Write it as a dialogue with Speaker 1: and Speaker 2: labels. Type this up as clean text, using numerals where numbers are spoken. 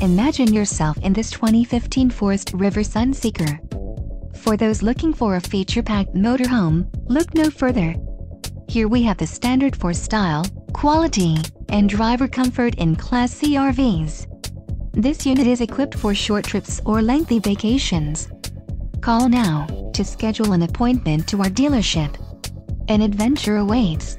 Speaker 1: Imagine yourself in this 2015 Forest River Sunseeker. For those looking for a feature-packed motorhome, look no further. Here we have the standard for style, quality, and driver comfort in Class C RVs. This unit is equipped for short trips or lengthy vacations. Call now to schedule an appointment to our dealership. An adventure awaits.